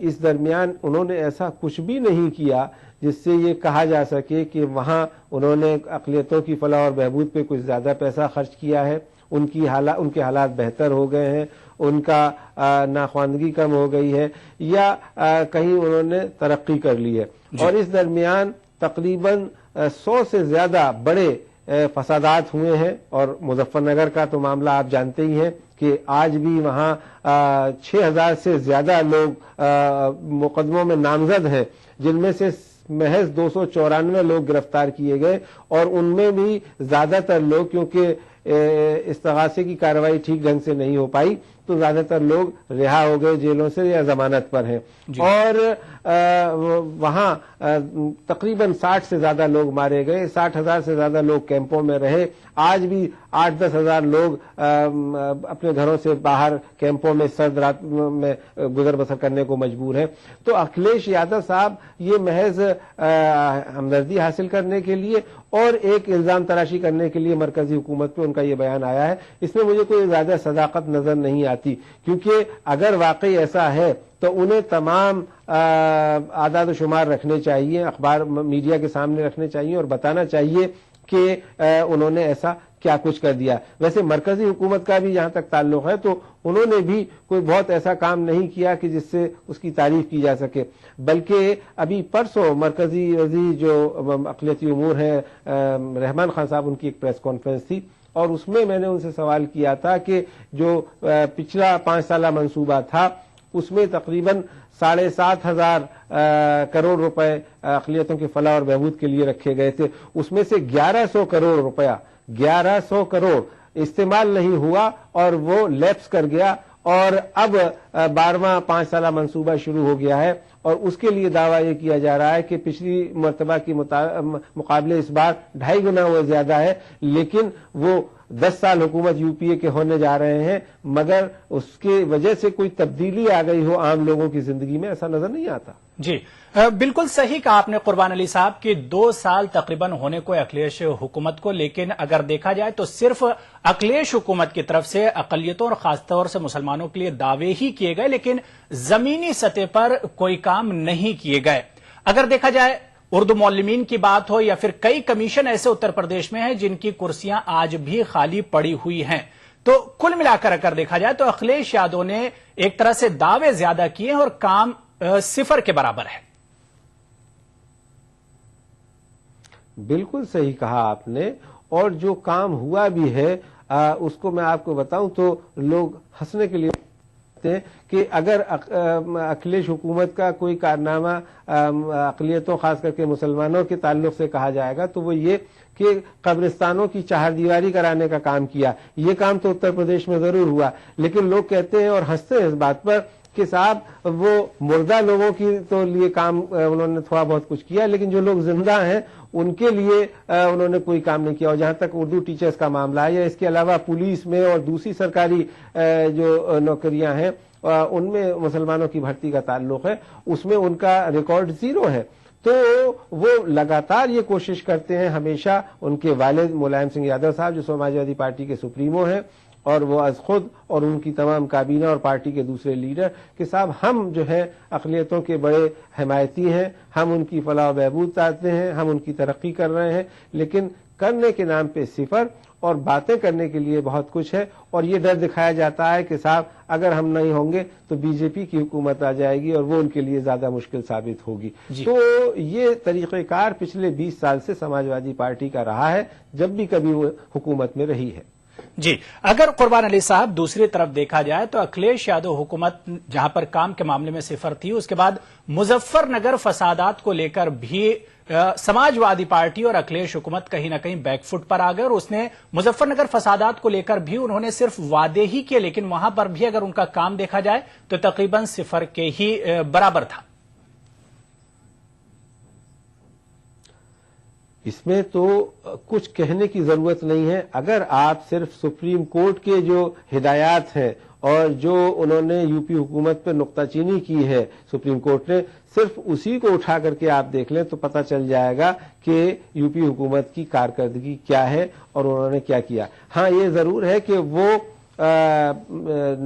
اس درمیان انہوں نے ایسا کچھ بھی نہیں کیا جس سے یہ کہا جا سکے کہ وہاں انہوں نے اقلیتوں کی فلاح اور بہبود پہ کچھ زیادہ پیسہ خرچ کیا ہے، ان کے حالات بہتر ہو گئے ہیں، ان کا ناخواندگی کم ہو گئی ہے، یا کہیں انہوں نے ترقی کر لی ہے۔ اور اس درمیان تقریباً 100 سے زیادہ بڑے فسادات ہوئے ہیں، اور مظفر نگر کا تو معاملہ آپ جانتے ہی ہیں کہ آج بھی وہاں 6000 سے زیادہ لوگ مقدموں میں نامزد ہیں، جن میں سے محض 294 لوگ گرفتار کیے گئے، اور ان میں بھی زیادہ تر لوگ، کیونکہ استغاثے کی کارروائی ٹھیک ڈھنگ سے نہیں ہو پائی، تو زیادہ تر لوگ رہا ہو گئے جیلوں سے یا ضمانت پر ہیں۔ اور وہاں تقریباً 60 سے زیادہ لوگ مارے گئے، 60,000 سے زیادہ لوگ کیمپوں میں رہے، آج بھی 8-10 ہزار لوگ اپنے گھروں سے باہر کیمپوں میں سرد رات میں گزر بسر کرنے کو مجبور ہیں۔ تو اکھلیش یادو صاحب یہ محض ہمدردی حاصل کرنے کے لیے اور ایک الزام تراشی کرنے کے لیے مرکزی حکومت پہ ان کا یہ بیان آیا ہے، اس میں مجھے کوئی زیادہ صداقت نظر نہیں آتی، کیونکہ اگر واقعی ایسا ہے تو انہیں تمام اعداد و شمار رکھنے چاہیے، اخبار میڈیا کے سامنے رکھنے چاہیے اور بتانا چاہیے کہ انہوں نے ایسا کیا کچھ کر دیا۔ ویسے مرکزی حکومت کا بھی جہاں تک تعلق ہے تو انہوں نے بھی کوئی بہت ایسا کام نہیں کیا کہ جس سے اس کی تعریف کی جا سکے، بلکہ ابھی پرسوں مرکزی وزیر جو اقلیتی امور ہیں رحمان خان صاحب، ان کی ایک پریس کانفرنس تھی، اور اس میں نے ان سے سوال کیا تھا کہ جو پچھلا 5 سالہ منصوبہ تھا اس میں تقریباً 7,500 کروڑ روپے اقلیتوں کے فلاح اور بہبود کے لیے رکھے گئے تھے، اس میں سے 1100 کروڑ روپیہ 1100 کروڑ استعمال نہیں ہوا اور وہ لیپس کر گیا، اور اب 12واں 5 سالہ منصوبہ شروع ہو گیا ہے، اور اس کے لیے دعویٰ یہ کیا جا رہا ہے کہ پچھلی مرتبہ کی مقابلے اس بار 2.5 گنا وہ زیادہ ہے، لیکن وہ 10 سال حکومت یو پی اے کے ہونے جا رہے ہیں، مگر اس کی وجہ سے کوئی تبدیلی آ گئی ہو عام لوگوں کی زندگی میں، ایسا نظر نہیں آتا۔ جی بالکل صحیح کہا آپ نے قربان علی صاحب کہ 2 سال تقریباً ہونے کو اکھلیش حکومت کو، لیکن اگر دیکھا جائے تو صرف اکھلیش حکومت کی طرف سے اقلیتوں اور خاص طور سے مسلمانوں کے لیے دعوے ہی کیے گئے، لیکن زمینی سطح پر کوئی کام نہیں کیے گئے۔ اگر دیکھا جائے اردو معلمین کی بات ہو یا پھر کئی کمیشن ایسے اتر پردیش میں ہیں جن کی کرسیاں آج بھی خالی پڑی ہوئی ہیں، تو کل ملا کر اگر دیکھا جائے تو اکھلیش یادو نے ایک طرح سے دعوے زیادہ کیے ہیں اور کام 0 کے برابر ہے۔ بالکل صحیح کہا آپ نے، اور جو کام ہوا بھی ہے اس کو میں آپ کو بتاؤں تو لوگ ہنسنے کے لیے کہ اگر اکھلیش حکومت کا کوئی کارنامہ اقلیتوں خاص کر کے مسلمانوں کے تعلق سے کہا جائے گا تو وہ یہ کہ قبرستانوں کی چہار دیواری کرانے کا کام کیا۔ یہ کام تو اتر پردیش میں ضرور ہوا، لیکن لوگ کہتے ہیں اور ہنستے ہیں اس بات پر کہ صاحب وہ مردہ لوگوں کی تو لیے کام انہوں نے تھوڑا بہت کچھ کیا، لیکن جو لوگ زندہ ہیں ان کے لیے انہوں نے کوئی کام نہیں کیا۔ اور جہاں تک اردو ٹیچرز کا معاملہ ہے یا اس کے علاوہ پولیس میں اور دوسری سرکاری جو نوکریاں ہیں ان میں مسلمانوں کی بھرتی کا تعلق ہے، اس میں ان کا ریکارڈ 0 ہے۔ تو وہ لگاتار یہ کوشش کرتے ہیں، ہمیشہ ان کے والد ملائم سنگھ یادو صاحب جو سماجوادی پارٹی کے سپریمو ہیں، اور وہ از خود اور ان کی تمام کابینہ اور پارٹی کے دوسرے لیڈر کہ صاحب ہم جو ہے اقلیتوں کے بڑے حمایتی ہیں، ہم ان کی فلاح و بہبود چاہتے ہیں، ہم ان کی ترقی کر رہے ہیں، لیکن کرنے کے نام پہ 0 اور باتیں کرنے کے لیے بہت کچھ ہے، اور یہ ڈر دکھایا جاتا ہے کہ صاحب اگر ہم نہیں ہوں گے تو بی جے پی کی حکومت آ جائے گی اور وہ ان کے لیے زیادہ مشکل ثابت ہوگی۔ تو یہ طریقہ کار پچھلے 20 سال سے سماجوادی پارٹی کا رہا ہے جب بھی کبھی وہ حکومت میں رہی ہے۔ جی اگر قربان علی صاحب دوسری طرف دیکھا جائے تو اکھلیش یادو حکومت جہاں پر کام کے معاملے میں 0 تھی، اس کے بعد مظفر نگر فسادات کو لے کر بھی سماجوادی پارٹی اور اکھلیش حکومت کہیں نہ کہیں بیک فٹ پر آ گئے، اور اس نے مظفر نگر فسادات کو لے کر بھی انہوں نے صرف وعدے ہی کیے، لیکن وہاں پر بھی اگر ان کا کام دیکھا جائے تو تقریباً 0 کے ہی برابر تھا۔ اس میں تو کچھ کہنے کی ضرورت نہیں ہے، اگر آپ صرف سپریم کورٹ کے جو ہدایات ہیں اور جو انہوں نے یو پی حکومت پہ نکتہ چینی کی ہے سپریم کورٹ نے، صرف اسی کو اٹھا کر کے آپ دیکھ لیں تو پتہ چل جائے گا کہ یو پی حکومت کی کارکردگی کیا ہے اور انہوں نے کیا کیا۔ ہاں یہ ضرور ہے کہ وہ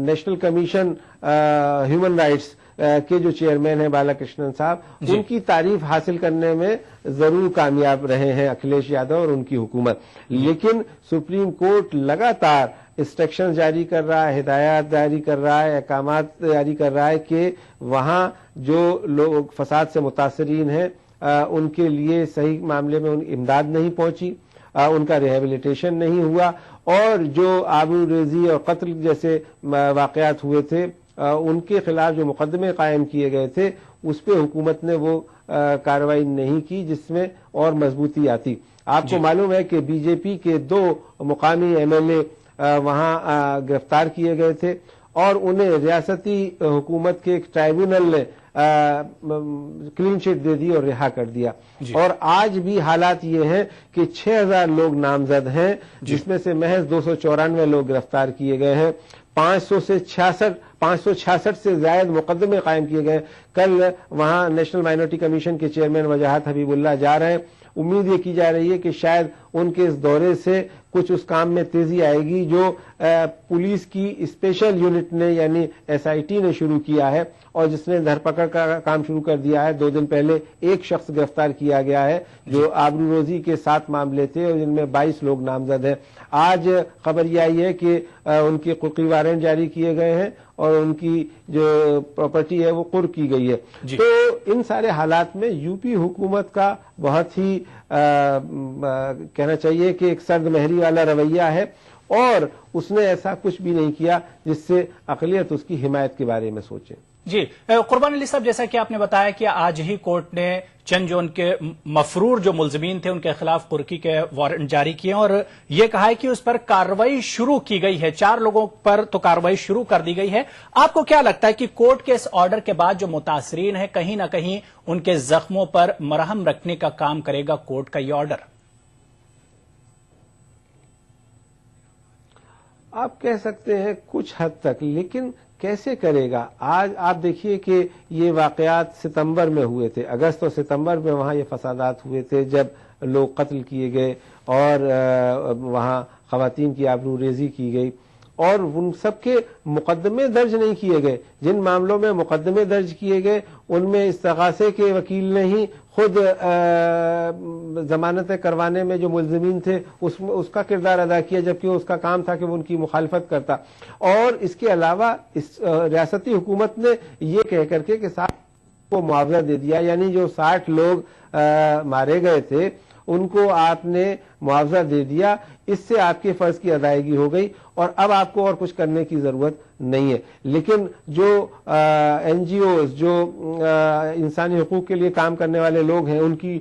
نیشنل کمیشن ہیومن رائٹس کے جو چیئرمین ہیں بالا کرشنن صاحب, ان کی تعریف حاصل کرنے میں ضرور کامیاب رہے ہیں اکھلیش یادو اور ان کی حکومت. لیکن سپریم کورٹ لگاتار انسٹرکشن جاری کر رہا ہے, ہدایات جاری کر رہا ہے, احکامات جاری کر رہا ہے کہ وہاں جو لوگ فساد سے متاثرین ہیں ان کے لیے صحیح معاملے میں امداد نہیں پہنچی, ان کا ریہیبلیٹیشن نہیں ہوا, اور جو آبروریزی اور قتل جیسے واقعات ہوئے تھے ان کے خلاف جو مقدمے قائم کیے گئے تھے اس پہ حکومت نے وہ کارروائی نہیں کی جس میں اور مضبوطی آتی. آپ کو معلوم ہے کہ بی جے پی کے 2 مقامی ایم ایل اے وہاں گرفتار کیے گئے تھے اور انہیں ریاستی حکومت کے ایک ٹرائیبونل نے کلین چٹ دے دی اور رہا کر دیا. اور آج بھی حالات یہ ہیں کہ 6000 لوگ نامزد ہیں جس میں سے محض 294 لوگ گرفتار کیے گئے ہیں, 566 سے زائد مقدمے قائم کیے گئے. کل وہاں نیشنل مائنورٹی کمیشن کے چیئرمین وجاہت حبیب اللہ جا رہے ہیں. امید یہ کی جا رہی ہے کہ شاید ان کے اس دورے سے کچھ اس کام میں تیزی آئے گی جو پولیس کی اسپیشل یونٹ نے یعنی SIT نے شروع کیا ہے اور جس نے دھر پکڑ کا کام شروع کر دیا ہے. 2 دن پہلے ایک شخص گرفتار کیا گیا ہے جو آبروروزی کے 7 معاملے تھے اور جن میں 22 لوگ نامزد ہیں. آج خبر یہ آئی ہے کہ ان کی قرقی وارنٹ جاری کیے گئے ہیں اور ان کی جو پراپرٹی ہے وہ قرق کی گئی ہے. تو ان سارے حالات میں یو پی حکومت کا بہت ہی کہنا چاہیے کہ ایک سرد مہری والا رویہ ہے اور اس نے ایسا کچھ بھی نہیں کیا جس سے اقلیت اس کی حمایت کے بارے میں سوچے. جی قربان علی صاحب, جیسا کہ آپ نے بتایا کہ آج ہی کورٹ نے چند جو ان کے مفرور جو ملزمین تھے ان کے خلاف قرقی کے وارنٹ جاری کیے اور یہ کہا ہے کہ اس پر کارروائی شروع کی گئی ہے. 4 لوگوں پر تو کارروائی شروع کر دی گئی ہے. آپ کو کیا لگتا ہے کہ کورٹ کے اس آرڈر کے بعد جو متاثرین ہیں کہیں نہ کہیں ان کے زخموں پر مرہم رکھنے کا کام کرے گا کورٹ کا یہ آرڈر؟ آپ کہہ سکتے ہیں کچھ حد تک, لیکن کیسے کرے گا؟ آج آپ دیکھیے کہ یہ واقعات ستمبر میں ہوئے تھے, اگست اور ستمبر میں وہاں یہ فسادات ہوئے تھے جب لوگ قتل کیے گئے اور وہاں خواتین کی آبروریزی کی گئی اور ان سب کے مقدمے درج نہیں کیے گئے. جن معاملوں میں مقدمے درج کیے گئے ان میں استغاثے کے وکیل نے ہی خود ضمانتیں کروانے میں جو ملزمین تھے اس کا کردار ادا کیا, جبکہ اس کا کام تھا کہ وہ ان کی مخالفت کرتا. اور اس کے علاوہ ریاستی حکومت نے یہ کہہ کر کے کہ 60 کو معاوضہ دے دیا, یعنی جو 60 لوگ مارے گئے تھے ان کو آپ نے معاوضہ دے دیا, اس سے آپ کے فرض کی ادائیگی ہو گئی اور اب آپ کو اور کچھ کرنے کی ضرورت نہیں ہے. لیکن جو NGOs جو انسانی حقوق کے لیے کام کرنے والے لوگ ہیں ان کی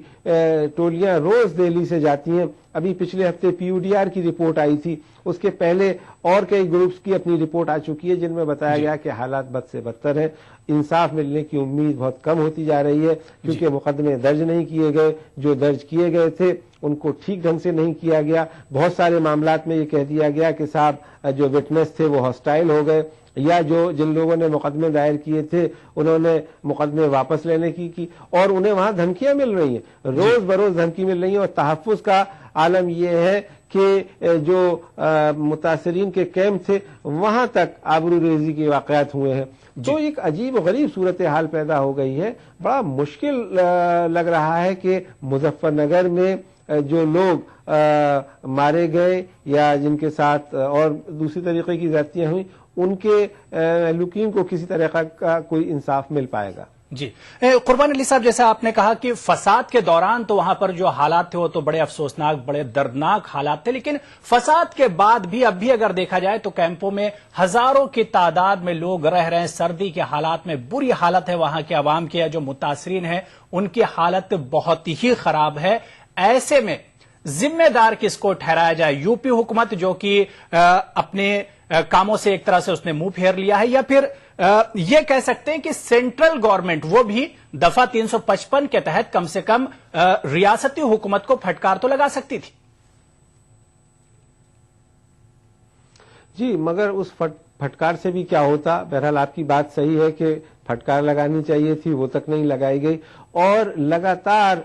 ٹولیاں روز دہلی سے جاتی ہیں. ابھی پچھلے ہفتے PUDR کی رپورٹ آئی تھی, اس کے پہلے اور کئی گروپس کی اپنی رپورٹ آ چکی ہے جن میں بتایا گیا کہ حالات بد سے بدتر ہیں. انصاف ملنے کی امید بہت کم ہوتی جا رہی ہے کیونکہ مقدمے درج نہیں کیے گئے, جو درج کیے گئے تھے ان کو ٹھیک ڈھنگ سے نہیں کیا گیا. بہت سارے معاملات میں یہ کہہ دیا گیا کہ صاحب جو وٹنس تھے وہ ہاسٹائل ہو گئے, یا جن لوگوں نے مقدمے دائر کیے تھے انہوں نے مقدمے واپس لینے کی اور انہیں وہاں دھمکیاں مل رہی ہیں, روز بروز دھمکی مل رہی ہیں. اور تحفظ کا عالم یہ ہے کہ جو متاثرین کے کیمپ تھے وہاں تک آبروریزی کے واقعات ہوئے ہیں. تو ایک عجیب و غریب صورتحال پیدا ہو گئی ہے. بڑا مشکل لگ رہا ہے کہ مظفر نگر میں جو لوگ مارے گئے یا جن کے ساتھ اور دوسری طریقے کی زیادتیاں ہوئی ان کے لکین کو کسی طرح کا کوئی انصاف مل پائے گا. جی قربان علی صاحب, جیسا آپ نے کہا کہ فساد کے دوران تو وہاں پر جو حالات تھے وہ تو بڑے افسوسناک بڑے دردناک حالات تھے, لیکن فساد کے بعد بھی اب بھی اگر دیکھا جائے تو کیمپوں میں ہزاروں کی تعداد میں لوگ رہ رہے ہیں. سردی کے حالات میں بری حالت ہے وہاں کے عوام کی, جو متاثرین ہیں ان کی حالت بہت ہی خراب ہے. ایسے میں ذمہ دار کس کو ٹھہرایا جائے؟ یو پی حکومت جو کہ اپنے کاموں سے ایک طرح سے اس نے منہ پھیر لیا ہے, یا پھر یہ کہہ سکتے ہیں کہ سینٹرل گورنمنٹ وہ بھی دفعہ 355 کے تحت کم سے کم ریاستی حکومت کو پھٹکار تو لگا سکتی تھی؟ جی مگر اس پھٹکار سے بھی کیا ہوتا؟ بہرحال آپ کی بات صحیح ہے کہ پھٹکار لگانی چاہیے تھی, وہ تک نہیں لگائی گئی. اور لگاتار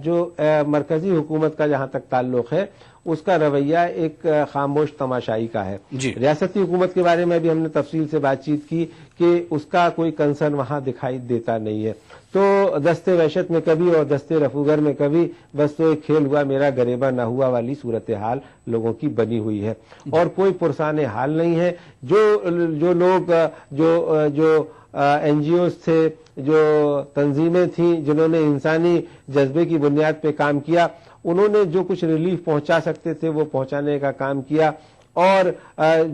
جو مرکزی حکومت کا جہاں تک تعلق ہے اس کا رویہ ایک خاموش تماشائی کا ہے. جی. ریاستی حکومت کے بارے میں بھی ہم نے تفصیل سے بات چیت کی کہ اس کا کوئی کنسرن وہاں دکھائی دیتا نہیں ہے. تو دستے وحشت میں کبھی اور دستے رفوگر میں کبھی بس تو ایک کھیل ہوا میرا گریباں نہ ہوا والی صورتحال لوگوں کی بنی ہوئی ہے اور کوئی پرسان حال نہیں ہے. جو لوگ جو این جی اوز تھے, جو تنظیمیں تھیں جنہوں نے انسانی جذبے کی بنیاد پہ کام کیا, انہوں نے جو کچھ ریلیف پہنچا سکتے تھے وہ پہنچانے کا کام کیا اور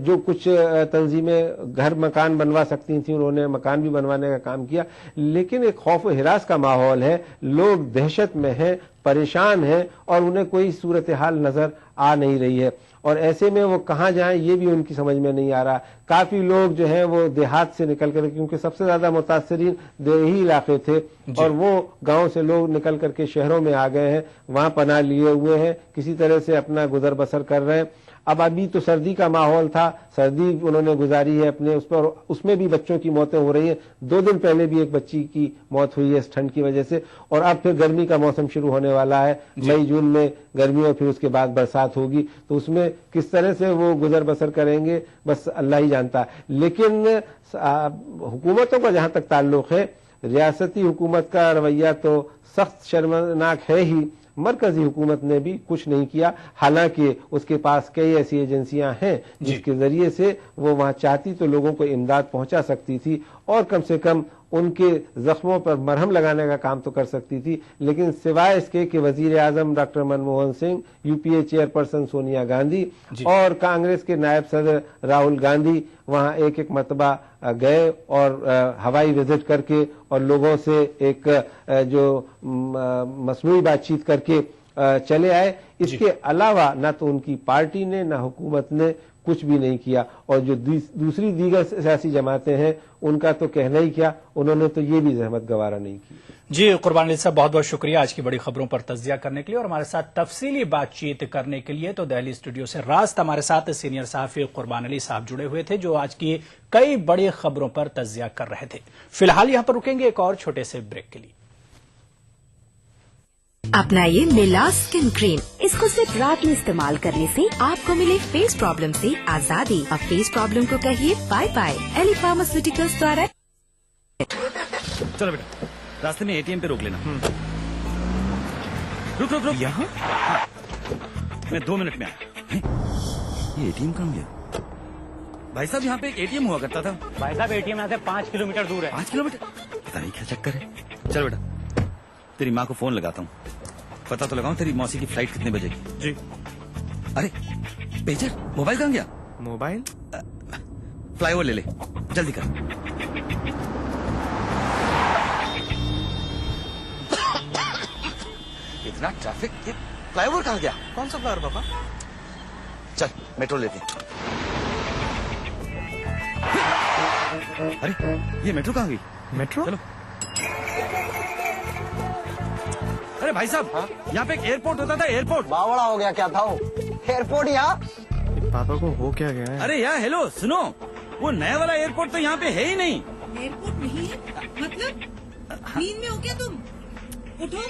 جو کچھ تنظیمیں گھر مکان بنوا سکتی تھیں انہوں نے مکان بھی بنوانے کا کام کیا. لیکن ایک خوف و ہراس کا ماحول ہے, لوگ دہشت میں ہیں, پریشان ہیں اور انہیں کوئی صورتحال نظر آ نہیں رہی ہے اور ایسے میں وہ کہاں جائیں یہ بھی ان کی سمجھ میں نہیں آ رہا. کافی لوگ جو ہیں وہ دیہات سے نکل کر, کیونکہ سب سے زیادہ متاثرین دیہی علاقے تھے اور وہ گاؤں سے لوگ نکل کر کے شہروں میں آ گئے ہیں, وہاں پناہ لیے ہوئے ہیں, کسی طرح سے اپنا گزر بسر کر رہے ہیں. اب ابھی تو سردی کا ماحول تھا, سردی انہوں نے گزاری ہے اپنے اس پر, اس میں بھی بچوں کی موتیں ہو رہی ہیں. 2 دن پہلے بھی ایک بچی کی موت ہوئی ہے اس ٹھنڈ کی وجہ سے اور اب پھر گرمی کا موسم شروع ہونے والا ہے. مئی جون میں گرمی اور پھر اس کے بعد برسات ہوگی تو اس میں کس طرح سے وہ گزر بسر کریں گے بس اللہ ہی جانتا ہے. لیکن حکومتوں کا جہاں تک تعلق ہے, ریاستی حکومت کا رویہ تو سخت شرمناک ہے ہی. مرکزی حکومت نے بھی کچھ نہیں کیا, حالانکہ اس کے پاس کئی ایسی ایجنسیاں ہیں جس کے ذریعے سے وہ وہاں چاہتی تو لوگوں کو امداد پہنچا سکتی تھی اور کم سے کم ان کے زخموں پر مرہم لگانے کا کام تو کر سکتی تھی. لیکن سوائے اس کے کہ وزیر اعظم doctor Manmohan Singh, U P A chairperson Sonia Gandhi اور کانگریس کے نائب صدر راہل گاندھی وہاں ایک مرتبہ گئے اور ہوائی وزٹ کر کے اور لوگوں سے ایک جو مصنوعی بات چیت کر کے چلے آئے. اس کے علاوہ نہ تو ان کی پارٹی نے نہ حکومت نے کچھ بھی نہیں کیا اور جو دوسری دیگر سیاسی جماعتیں ہیں ان کا تو کہنا ہی کیا, انہوں نے تو یہ بھی زحمت گوارا نہیں کی. جی قربان علی صاحب بہت بہت شکریہ آج کی بڑی خبروں پر تجزیہ کرنے کے لیے اور ہمارے ساتھ تفصیلی بات چیت کرنے کے لیے. تو دہلی اسٹوڈیو سے راست ہمارے ساتھ سینئر صحافی قربان علی صاحب جڑے ہوئے تھے جو آج کی کئی بڑی خبروں پر تجزیہ کر رہے تھے. فی الحال یہاں پر رکیں گے ایک اور چھوٹے سے بریک کے لیے. اپنائیے میلا اسکن کریم. اس کو صرف رات میں استعمال کرنے سے آپ کو ملے فیس پرابلم سے آزادی. اب فیس پرابلم کو کہیے بائے بائے. ایلی فارماسیوٹیکلز دوارا. چلو بیٹا, راستے میں اے ٹی ایم پہ روک لینا. رک رک رک, یہاں میں 2 منٹ میں آیا. یہ اے ٹی ایم کہاں گیا؟ بھائی صاحب یہاں پہ ایک اے ٹی ایم ہوا کرتا تھا. بھائی صاحب اے ٹی ایم یہاں سے 5 کلومیٹر دور ہے. 5 کلومیٹر؟ پتا نہیں کیا چکر ہے. چلو بیٹا تیری ماں کو فون لگاتا ہوں, پتا تو لگاؤں تیری موسی کی فلائٹ کتنے بجے کی. جی. ارے پیجر, موبائل کہاں گیا؟ موبائل فلائی اوور لے لے, جلدی کر. اتنا ٹریفک, یہ فلائی اوور کہاں گیا؟ کون سا فلاور پاپا؟ چل میٹرو لیتے. ارے یہ میٹرو کہاں گئی؟ میٹرو. چلو. ارے بھائی صاحب یہاں پہ ایک ایئرپورٹ ہوتا تھا, ایئرپورٹ. باوڑا ہو گیا کیا تھا وہ ایئرپورٹ یہاں؟ پاپا کو ہو کیا گیا ہے؟ ارے یار ہیلو سنو, وہ نیا والا ایئرپورٹ تو یہاں پہ ہے ہی نہیں. ایئرپورٹ نہیں ہے مطلب نیند میں ہو کیا تم؟ اٹھو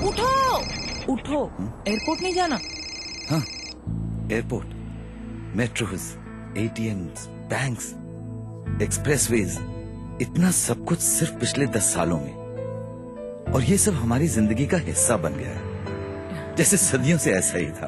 اٹھو اٹھو, ایئرپورٹ نہیں جانا. ہاں airport, metros, A T Ms, banks, express ways, اتنا سب کچھ صرف پچھلے 10 سالوں میں, اور یہ سب ہماری زندگی کا حصہ بن گیا ہے جیسے صدیوں سے ایسا ہی تھا.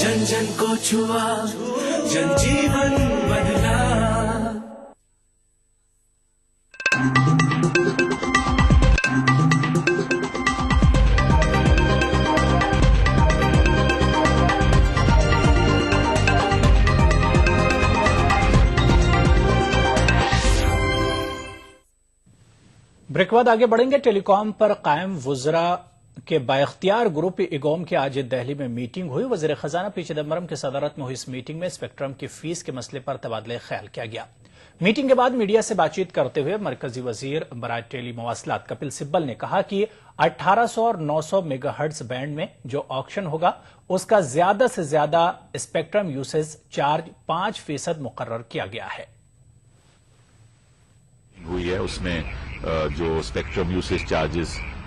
جن جن کو چھوا, جن جیون بدلا. بریک کے بعد آگے بڑھیں گے. ٹیلی کام پر قائم وزراء کے بااختیار گروپ ایگوم کی آج دہلی میں میٹنگ ہوئی. وزیر خزانہ پی چدمبرم کی صدارت میں ہوئی اس میٹنگ میں اسپیکٹرم کی فیس کے مسئلے پر تبادلہ خیال کیا گیا. میٹنگ کے بعد میڈیا سے بات چیت کرتے ہوئے مرکزی وزیر برائے ٹیلی مواصلات کپل سبل نے کہا کہ 1800 اور 900 میگا ہرٹز بینڈ میں جو آکشن ہوگا اس کا زیادہ سے زیادہ اسپیکٹرم یوسیج چارج 5% مقرر کیا گیا ہے. ہوئی ہے اس میں جو اسپیکٹرم یوسیج چارجز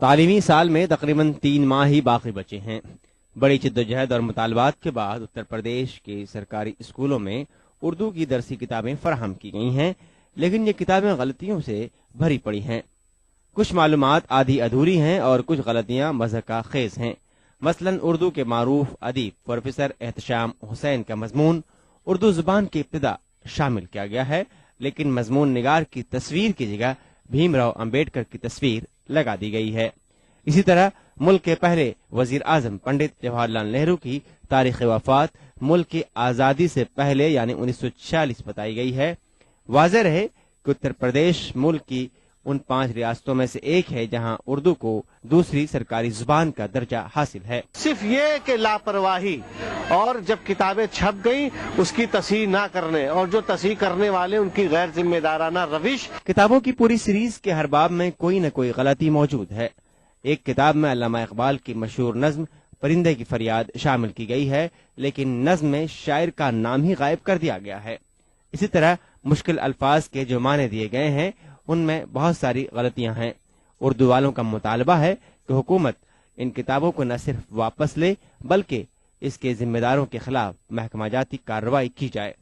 تعلیمی سال میں تقریباً 3 ماہ ہی باقی بچے ہیں۔ بڑی جدوجہد اور مطالبات کے بعد اتر پردیش کے سرکاری اسکولوں میں اردو کی درسی کتابیں فراہم کی گئی ہیں، لیکن یہ کتابیں غلطیوں سے بھری پڑی ہیں۔ کچھ معلومات آدھی ادھوری ہیں اور کچھ غلطیاں مضحکہ خیز ہیں۔ مثلاً اردو کے معروف ادیب پروفیسر احتشام حسین کا مضمون اردو زبان کی ابتدا شامل کیا گیا ہے، لیکن مضمون نگار کی تصویر کی جگہ بھیم راؤ امبیڈکر کی تصویر لگا دی گئی ہے۔ اسی طرح ملک کے پہلے وزیر اعظم پنڈت جواہر لال نہرو کی تاریخ وفات ملک کی آزادی سے پہلے یعنی 1946 بتائی گئی ہے۔ واضح رہے کہ اتر پردیش ملک کی ان 5 ریاستوں میں سے ایک ہے جہاں اردو کو دوسری سرکاری زبان کا درجہ حاصل ہے۔ صرف یہ کہ لاپرواہی اور جب کتابیں چھپ گئی اس کی تصحیح نہ کرنے اور جو تصحیح کرنے والے ان کی غیر ذمہ دارانہ روش۔ کتابوں کی پوری سیریز کے ہر باب میں کوئی نہ کوئی غلطی موجود ہے۔ ایک کتاب میں علامہ اقبال کی مشہور نظم پرندے کی فریاد شامل کی گئی ہے، لیکن نظم میں شاعر کا نام ہی غائب کر دیا گیا ہے۔ اسی طرح مشکل الفاظ کے جو معنی دیے گئے ہیں ان میں بہت ساری غلطیاں ہیں۔ اردو والوں کا مطالبہ ہے کہ حکومت ان کتابوں کو نہ صرف واپس لے بلکہ اس کے ذمہ داروں کے خلاف محکمہ جاتی کارروائی کی جائے،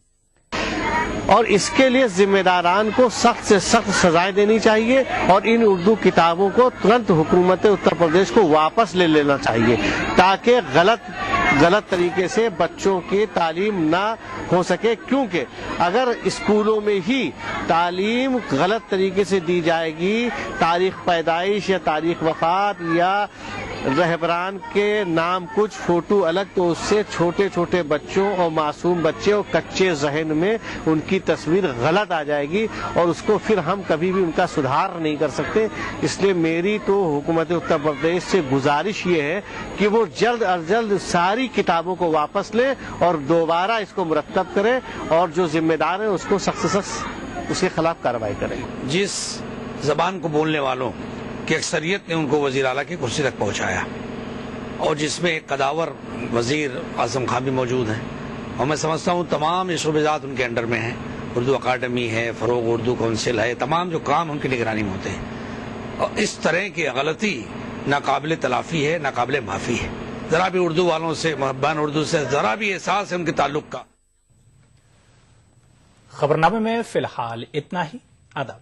اور اس کے لیے ذمہ داران کو سخت سے سخت سزائیں دینی چاہیے اور ان اردو کتابوں کو ترنت حکومت اتر پردیش کو واپس لے لینا چاہیے تاکہ غلط طریقے سے بچوں کی تعلیم نہ ہو سکے، کیونکہ اگر اسکولوں میں ہی تعلیم غلط طریقے سے دی جائے گی، تاریخ پیدائش یا تاریخ وفات یا رہبران کے نام کچھ فوٹو الگ، تو اس سے چھوٹے چھوٹے بچوں اور معصوم بچے اور کچے ذہن میں ان کی تصویر غلط آ جائے گی اور اس کو پھر ہم کبھی بھی ان کا سدھار نہیں کر سکتے۔ اس لیے میری تو حکومت اتر پردیش سے گزارش یہ ہے کہ وہ جلد از جلد ساری کتابوں کو واپس لے اور دوبارہ اس کو مرتب کرے اور جو ذمہ دار ہیں اس کو سخت سے سخت اس کے خلاف کارروائی کرے۔ جس زبان کو بولنے والوں کی اکثریت نے ان کو وزیر اعلیٰ کی کرسی تک پہنچایا اور جس میں ایک قداور وزیر اعظم خان بھی موجود ہیں، اور میں سمجھتا ہوں تمام یہ شعبے جات ان کے انڈر میں ہیں۔ اردو اکیڈمی ہے، فروغ اردو کونسل ہے، تمام جو کام ان کی نگرانی میں ہوتے ہیں، اور اس طرح کی غلطی ناقابل تلافی ہے، ناقابل معافی ہے۔ ذرا بھی اردو والوں سے، محبان اردو سے ذرا بھی احساس ہے ان کے تعلق کا۔ خبرنامے میں فی الحال اتنا ہی۔ آداب۔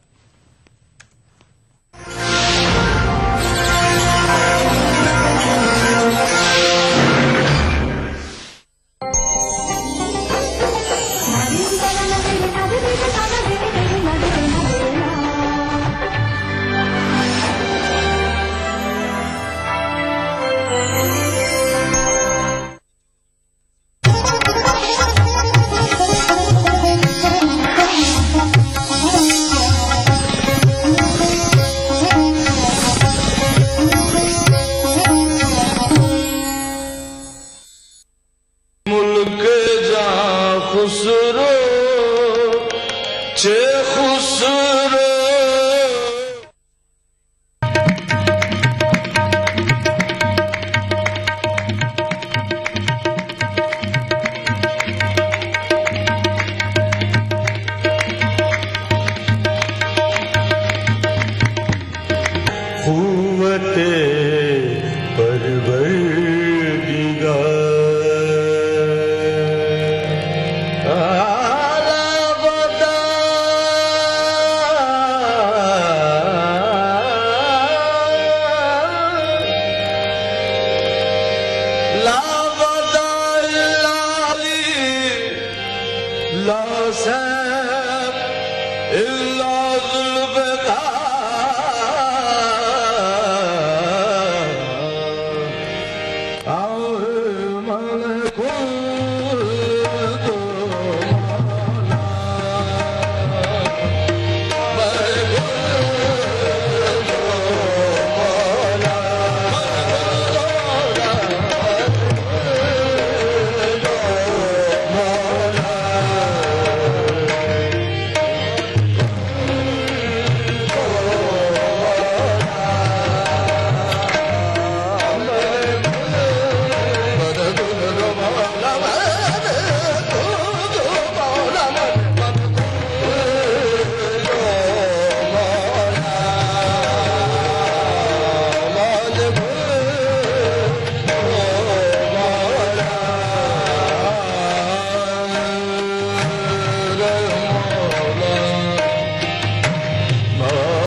خون